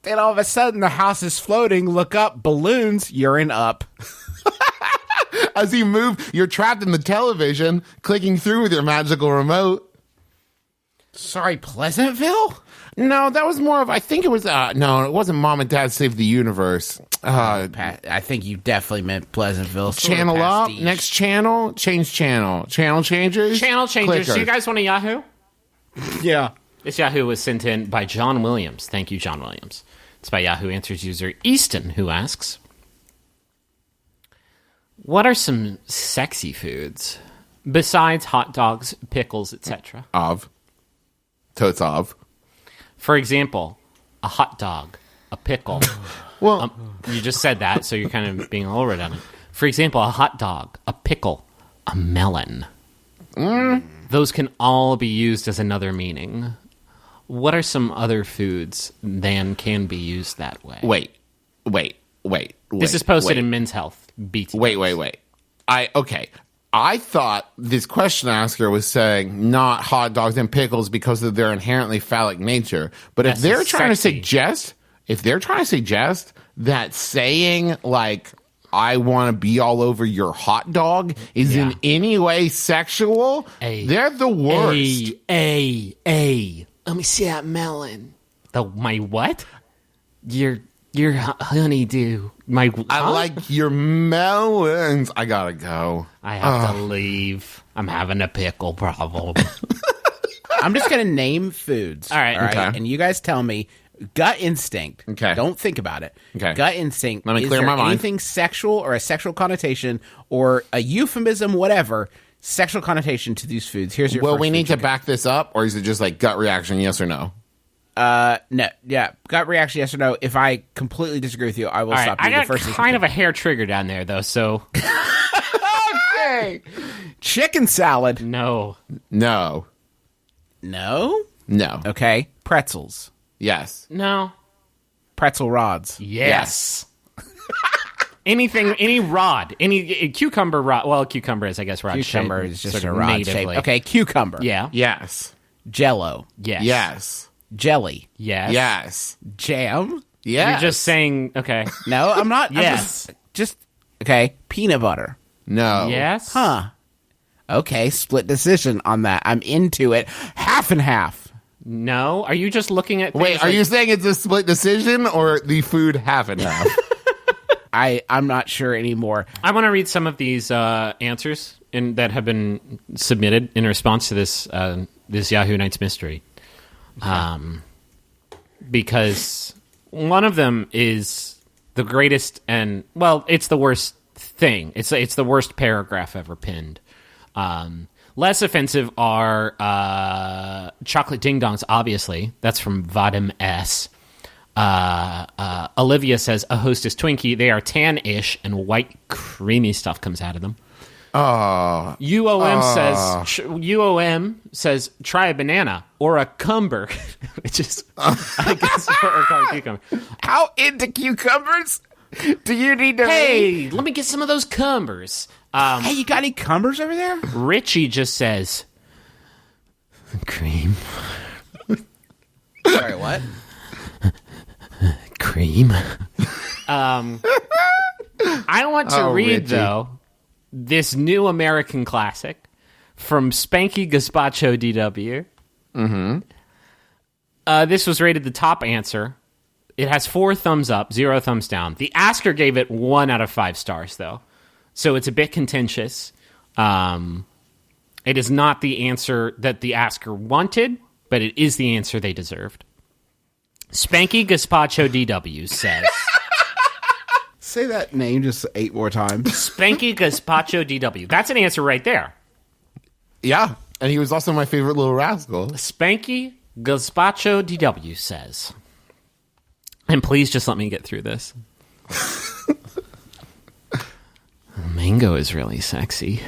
Then all of a sudden, the house is floating. Look up, balloons, urine up. As you move, you're trapped in the television, clicking through with your magical remote. Sorry, Pleasantville? No, that was more of, I think it was, no, it wasn't Mom and Dad Save the Universe. I think you definitely meant Pleasantville. Sort of Channel up, pastiche. next channel, change channel. Channel changers? Channel changers. Clickers. Do you guys want a Yahoo? Yeah. This Yahoo was sent in by John Williams. Thank you, John Williams. It's by Yahoo Answers user Easton, who asks, what are some sexy foods besides hot dogs, pickles, etc.? Totes of. For example, a hot dog, a pickle. Well, You just said that, so you're kind of being a little redundant. For example, a hot dog, a pickle, a melon. Those can all be used as another meaning. What are some other foods than can be used that way? wait. This is posted in Men's Health. BT. Wait. I thought this question asker was saying not hot dogs and pickles because of their inherently phallic nature. But if That's they're trying sexy. to suggest that saying like I want to be all over your hot dog is in any way sexual, they're the worst. Hey. Let me see that melon. My what? Your honeydew. I like your melons. I gotta go. I have to leave. I'm having a pickle problem. I'm just going to name foods. All right. Okay. And you guys tell me gut instinct. Okay. Don't think about it. Okay. Gut instinct. Let me is clear there my mind. anything sexual or a sexual connotation or a euphemism, whatever, sexual connotation to these foods? Here's your Well, first we food, need to chicken. back this up, or is it just like gut reaction, yes or no? No. Yeah. Gut reaction, yes or no. If I completely disagree with you, I will All right. stop you. I got The first is kind of a hair trigger down there, though, so chicken salad. no. No. No? No. Okay. Pretzels. Yes. No. Pretzel rods. Yes. Anything, any rod, any cucumber rod. Well, cucumber is, I guess, rod Cucumber shaped, is just sort a of rod shape. natively. Okay. Cucumber. Yeah. Yes. Jello. Yes. Yes. Jelly. Yes. Yes. Jam. Yes. You're just saying, okay. No, I'm not. I'm Yes. just okay. Peanut butter. No. Yes. Huh. Okay, split decision on that. I'm into it. Half and half. No. Are you just looking at? Wait, things are like- you saying it's a split decision or the food half and half? I'm not sure anymore. I want to read some of these answers that have been submitted in response to this Yahoo Nights mystery, because one of them is the greatest and it's the worst thing. It's the worst paragraph ever penned. Less offensive are chocolate ding dongs. Obviously, that's from Vadim S. Olivia says a Hostess Twinkie. They are tan-ish and white creamy stuff comes out of them. UOM says try a banana or a cumber, which is I guess what we're calling cucumber. How into cucumbers do you need to? Hey, let me get some of those cumbers. Hey, you got any cumbers over there? Richie just says cream. Sorry, what? Cream. I want to read, Richie. though, this new American classic from Spanky Gazpacho DW. Mm-hmm. This was rated the top answer. It has 4 thumbs up, 0 thumbs down. The asker gave it 1 out of 5 stars, though. So it's a bit contentious. It is not the answer that the asker wanted, but it is the answer they deserved. Spanky Gazpacho DW says... Say that name just 8 more times. Spanky Gazpacho DW. That's an answer right there. Yeah. And he was also my favorite little rascal. Spanky Gazpacho DW says... And please just let me get through this. Mango is really sexy.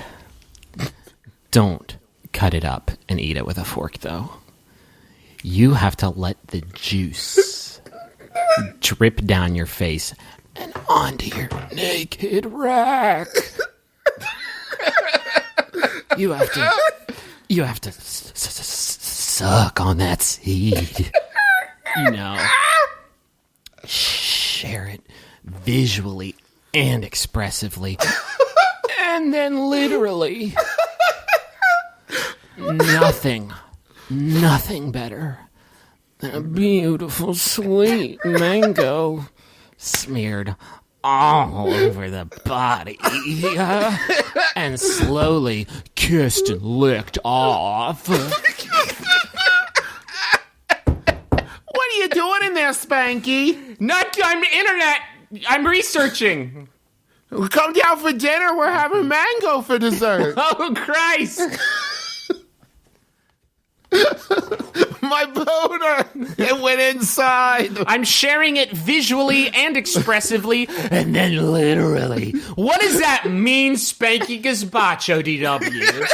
Don't cut it up and eat it with a fork, though. You have to let the juice drip down your face and onto your naked rack. You have to suck on that seed. You know, share it visually and expressively, and then literally nothing nothing better than a beautiful, sweet mango smeared all over the body and slowly kissed and licked off. What are you doing in there, Spanky? I'm internet. I'm researching. Come down for dinner. We're having mango for dessert. Oh, Christ. My boner. It went inside. I'm sharing it visually and expressively, and then literally. What does that mean, Spanky Gazpacho, DW?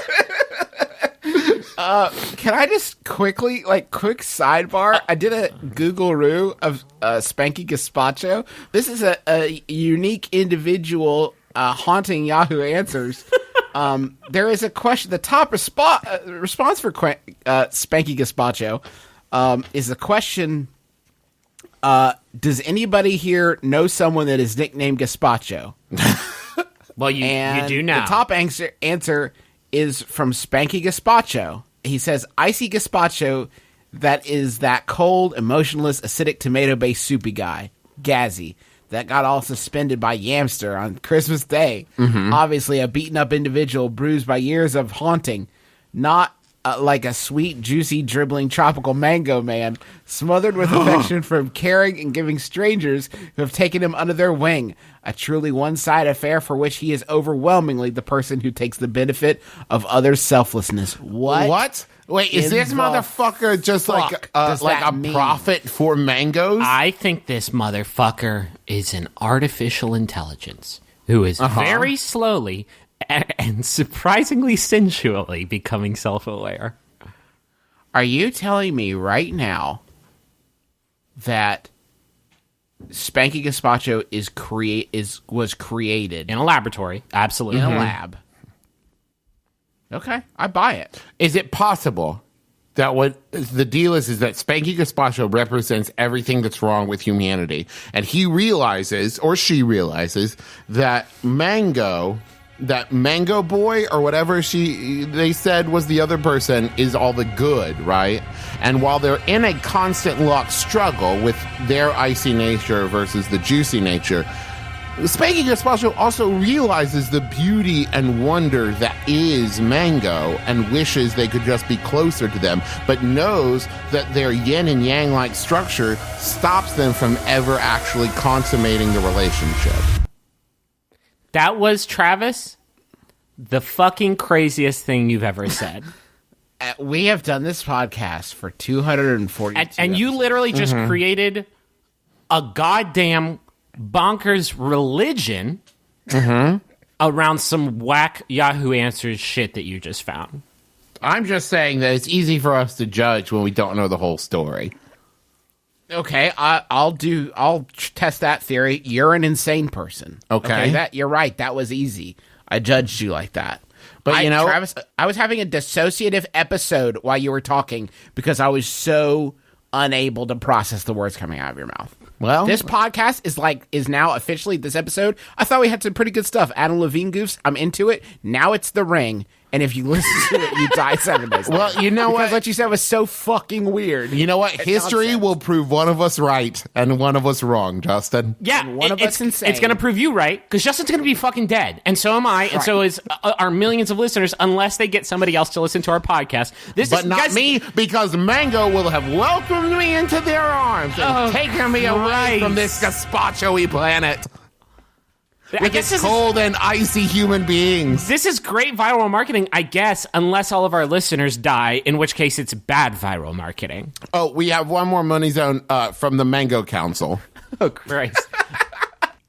Can I just quickly, quick sidebar? I did a Google-roo of Spanky Gazpacho. This is a unique individual haunting Yahoo Answers. There is a question. The top response for Spanky Gazpacho is the question, does anybody here know someone that is nicknamed Gazpacho? Well, you do now. The top answer is from Spanky Gazpacho. He says, icy gazpacho that is that cold, emotionless, acidic, tomato-based soupy guy, Gazzy, that got all suspended by Yamster on Christmas Day. Mm-hmm. Obviously a beaten-up individual bruised by years of haunting, not like a sweet, juicy, dribbling tropical mango man, smothered with affection from caring and giving strangers who have taken him under their wing. A truly one-sided affair for which he is overwhelmingly the person who takes the benefit of others' selflessness. What? Wait, is this motherfucker just like a prophet for mangoes? I think this motherfucker is an artificial intelligence who is very slowly and surprisingly sensually becoming self-aware. Are you telling me right now that Spanky Gazpacho was created In a laboratory, absolutely. in a lab? Okay, I buy it. Is it possible that what the deal is that Spanky Gazpacho represents everything that's wrong with humanity, and he realizes, or she realizes, that Mango Boy, or whatever they said was the other person, is all the good, right? And while they're in a constant lock struggle with their icy nature versus the juicy nature, Spanky Gazpacho also realizes the beauty and wonder that is Mango and wishes they could just be closer to them, but knows that their yin and yang like structure stops them from ever actually consummating the relationship. That was, Travis, the fucking craziest thing you've ever said. We have done this podcast for 242 And you literally just created a goddamn bonkers religion around some whack Yahoo Answers shit that you just found. I'm just saying that it's easy for us to judge when we don't know the whole story. Okay, I'll test that theory. You're an insane person. Okay. You're right. That was easy. I judged you like that. But Travis, I was having a dissociative episode while you were talking because I was so unable to process the words coming out of your mouth. Well, this podcast is now officially this episode. I thought we had some pretty good stuff. Adam Levine goofs. I'm into it. Now it's The Ring. And if you listen to it, you die 7 days later. Well, you know what you said was so fucking weird. You know what? History nonsense. will prove one of us right and one of us wrong, Justin. Yeah, And one of us insane. It's going to prove you right, because Justin's going to be fucking dead. And so am I, and so is our millions of listeners, unless they get somebody else to listen to our podcast. But not me, because Mango will have welcomed me into their arms and taken me away from this gazpacho-y planet. I With guess its cold and icy human beings. This is great viral marketing, I guess, unless all of our listeners die, in which case it's bad viral marketing. Oh, we have one more money zone from the Mango Council. Oh, Christ.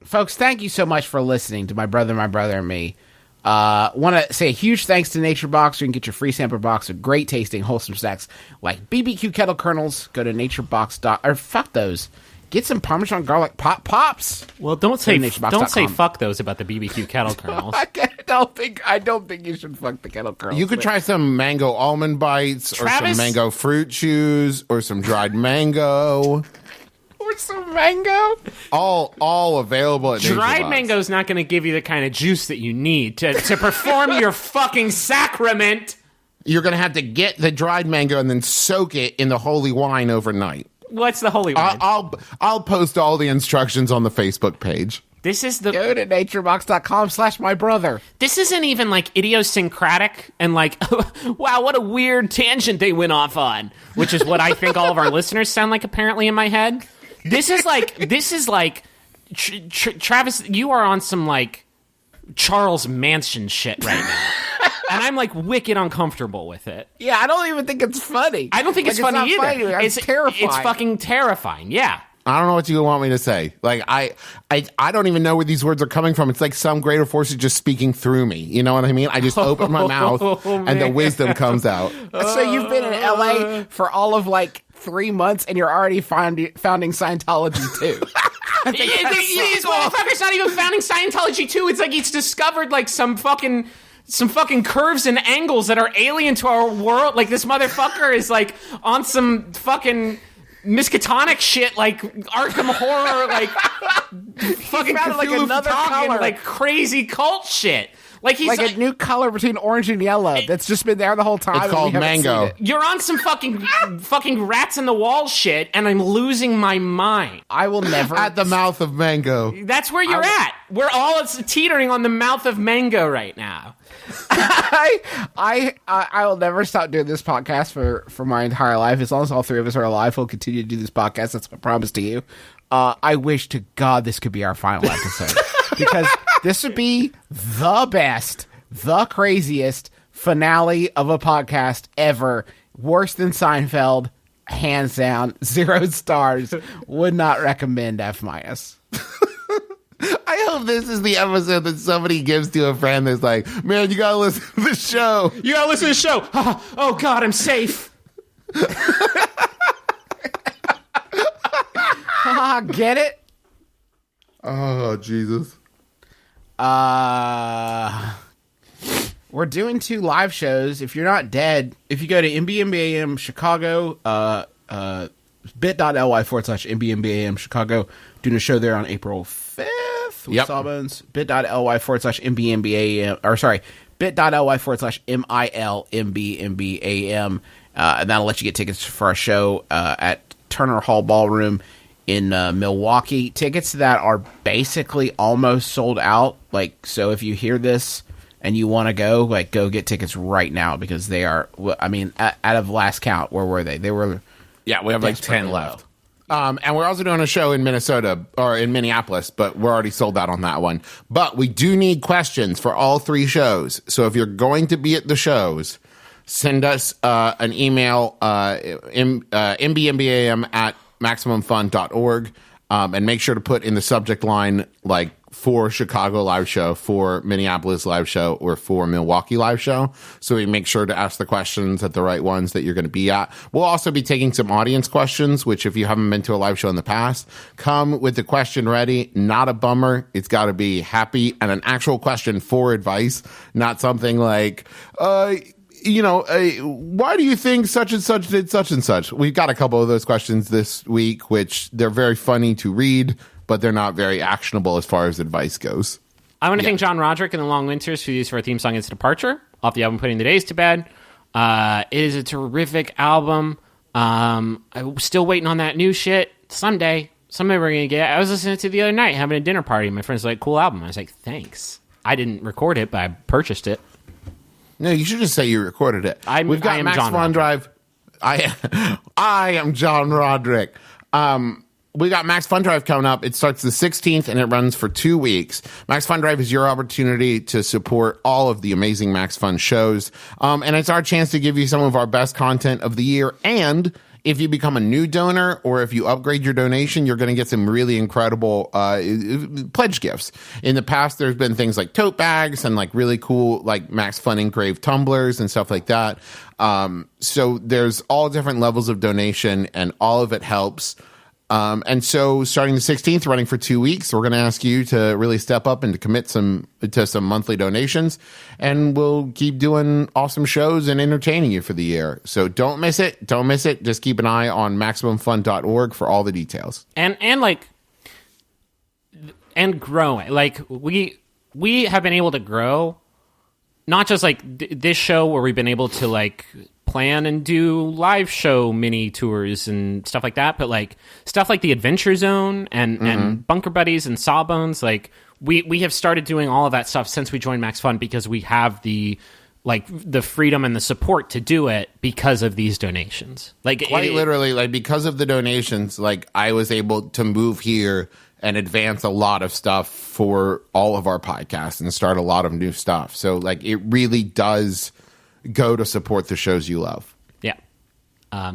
Folks, thank you so much for listening to My Brother, and Me. Want to say a huge thanks to Nature Box. You can get your free sample box of great tasting, wholesome snacks like BBQ kettle kernels. Go to naturebox. Fuck those. Get some Parmesan garlic pops. Well, don't say naturebox.com. fuck those about the BBQ kettle kernels. I don't think you should fuck the kettle kernels. You could try some mango almond bites, Travis? or some mango fruit chews, or some dried mango. Or some mango. All available at Nature Dried Box. mango's not going to give you the kind of juice that you need to perform your fucking sacrament. You're going to have to get the dried mango and then soak it in the holy wine overnight. What's the holy wine? I'll post all the instructions on the Facebook page. This is the Go to naturebox.com/mybrother. This isn't even like idiosyncratic and like, wow, what a weird tangent they went off on, which is what I think all of our listeners sound like apparently in my head. This is like, Travis, you are on some like Charles Manson shit right now. And I'm like wicked uncomfortable with it. Yeah, I don't even think it's funny. I don't think it's funny not either. Funny. It's terrifying. It's fucking terrifying. Yeah. I don't know what you want me to say. Like, I don't even know where these words are coming from. It's like some greater force is just speaking through me. You know what I mean? I just open my mouth and the wisdom comes out. So you've been in LA for all of like 3 months and you're already founding Scientology too. These motherfuckers not even founding Scientology too. It's like he's discovered like some fucking curves and angles that are alien to our world. Like this motherfucker is like on some fucking Miskatonic shit, like Arkham Horror, like fucking found, like, Cthulhu another talking, color. like crazy cult shit. Like he's like a new color between orange and yellow that's just been there the whole time. It's and we called haven't mango. seen it. you're on some fucking rats in the wall shit, and I'm losing my mind. I will never. At the mouth of mango. That's where you're at. We're all teetering on the mouth of mango right now. I will never stop doing this podcast for my entire life. As long as all three of us are alive, we'll continue to do this podcast. That's my promise to you. I wish to God this could be our final episode because this would be the best, the craziest finale of a podcast ever. Worse than Seinfeld, hands down, 0 stars. Would not recommend F-. I hope this is the episode that somebody gives to a friend that's like, man, you gotta listen to the show. You gotta listen to the show. Oh God, I'm safe. Get it? Oh, Jesus. We're doing 2 live shows. If you're not dead, if you go to MBMBaM Chicago, bit.ly/MBMBaM Chicago, doing a show there on April 5th with Yep. Sawbones. bit.ly/MBMBaM, or sorry, bit.ly/MILMBMBAM, and that'll let you get tickets for our show at Turner Hall Ballroom in Milwaukee. Tickets that are basically almost sold out. Like, so if you hear this and you want to go, like, go get tickets right now because they are, I mean, out of last count, where were they? They were... Yeah, we have like 10 left. And we're also doing a show in Minnesota or in Minneapolis, but we're already sold out on that one. But we do need questions for all 3 shows. So if you're going to be at the shows, send us an email, mbmbam@maximumfun.org, and make sure to put in the subject line, like, for Chicago live show, for Minneapolis live show, or for Milwaukee live show. So we make sure to ask the questions at the right ones that you're going to be at. We'll also be taking some audience questions, which if you haven't been to a live show in the past, come with the question ready. Not a bummer. It's got to be happy and an actual question for advice, not something like, why do you think such and such did such and such? We've got a couple of those questions this week, which they're very funny to read, but they're not very actionable as far as advice goes. I want to thank John Roderick and the Long Winters for use for our theme song, It's Departure, off the album Putting the Days to Bed. It is a terrific album. I'm still waiting on that new shit. Someday we're going to get it. I was listening to it the other night, having a dinner party. My friend's like, cool album. I was like, thanks. I didn't record it, but I purchased it. No, you should just say you recorded it. We've got I am Max John Fun Drive. I am John Roderick. We got Max Fun Drive coming up. It starts the 16th and it runs for 2 weeks. Max Fun Drive is your opportunity to support all of the amazing Max Fun shows. And it's our chance to give you some of our best content of the year. And if you become a new donor or if you upgrade your donation, you're going to get some really incredible pledge gifts. In the past, there's been things like tote bags and like really cool like Max Fun engraved tumblers and stuff like that. So there's all different levels of donation and all of it helps. And so starting the 16th, running for 2 weeks, we're going to ask you to really step up and to commit to some monthly donations, and we'll keep doing awesome shows and entertaining you for the year. So don't miss it. Don't miss it. Just keep an eye on MaximumFun.org for all the details. And growing. Like we have been able to grow not just like this show where we've been able to like plan and do live show mini tours and stuff like that, but like stuff like the Adventure Zone and Bunker Buddies and Sawbones, like we have started doing all of that stuff since we joined Max Fun because we have the freedom and the support to do it because of these donations. Like Quite literally, like because of the donations, like I was able to move here and advance a lot of stuff for all of our podcasts and start a lot of new stuff. So like it really does go to support the shows you love. Yeah.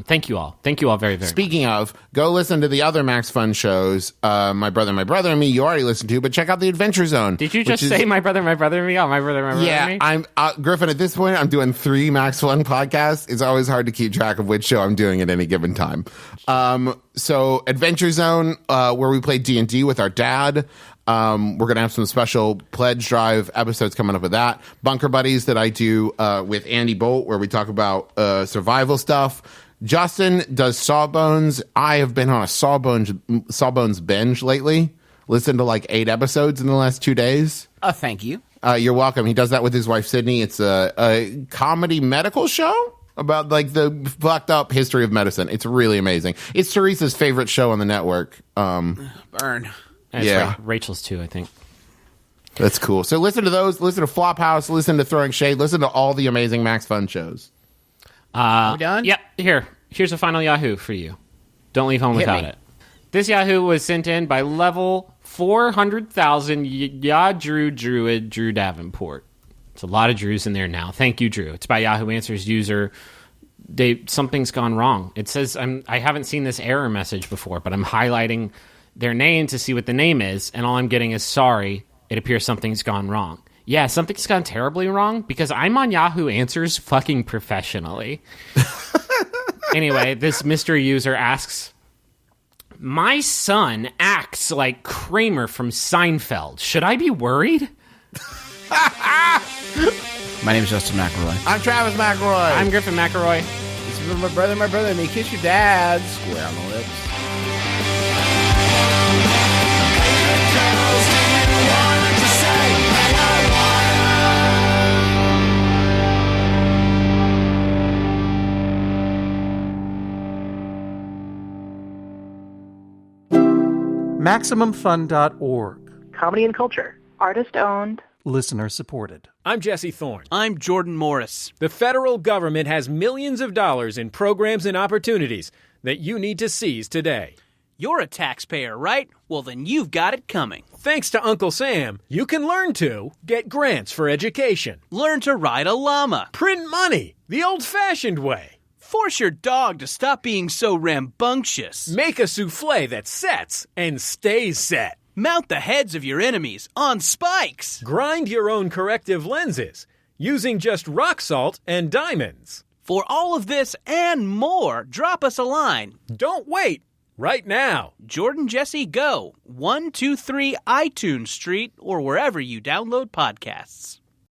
Thank you all. Thank you all very, very much. Speaking of, go listen to the other Max Fun shows. My Brother and Me, you already listened to, but check out the Adventure Zone. Did you just say My Brother and Me? Oh, My Brother and Me? Yeah, I'm Griffin. At this point, I'm doing 3 Max Fun podcasts. It's always hard to keep track of which show I'm doing at any given time. So Adventure Zone, where we play D&D with our dad. We're going to have some special pledge drive episodes coming up with that. Bunker Buddies that I do with Andy Bolt, where we talk about survival stuff. Justin does Sawbones. I have been on a Sawbones binge lately. Listened to like 8 episodes in the last 2 days. Oh, thank you. You're welcome. He does that with his wife, Sydney. It's a comedy medical show about like the fucked up history of medicine. It's really amazing. It's Teresa's favorite show on the network. Burn. Yeah. Rachel's too, I think. That's cool. So listen to those. Listen to Flophouse. Listen to Throwing Shade. Listen to all the amazing Max Fun shows. Are we done? Yep. Here's a final Yahoo for you. Don't leave home Hit without me. it. This Yahoo was sent in by level 400,000 Drew Davenport. It's a lot of Drews in there now. Thank you, Drew. It's by Yahoo Answers user. Something's gone wrong. It says I haven't seen this error message before, but I'm highlighting their name to see what the name is, and all I'm getting is sorry. It appears something's gone wrong. Yeah, something's gone terribly wrong because I'm on Yahoo Answers fucking professionally. Anyway, this mystery user asks, my son acts like Kramer from Seinfeld. Should I be worried? My name is Justin McElroy. I'm Travis McElroy. I'm Griffin McElroy. This is my brother and me. Kiss your dad. Square on the lips. MaximumFun.org. Comedy and culture. Artist owned. Listener supported. I'm Jesse Thorne. I'm Jordan Morris. The federal government has millions of dollars in programs and opportunities that you need to seize today. You're a taxpayer, right? Well, then you've got it coming. Thanks to Uncle Sam, you can learn to get grants for education, Learn to ride a llama. print money the old-fashioned way, Force your dog to stop being so rambunctious. make a souffle that sets and stays set, Mount the heads of your enemies on spikes. grind your own corrective lenses using just rock salt and diamonds. For all of this and more, drop us a line. Don't wait. Right now. Jordan Jesse Go, 123 iTunes Street, or wherever you download podcasts.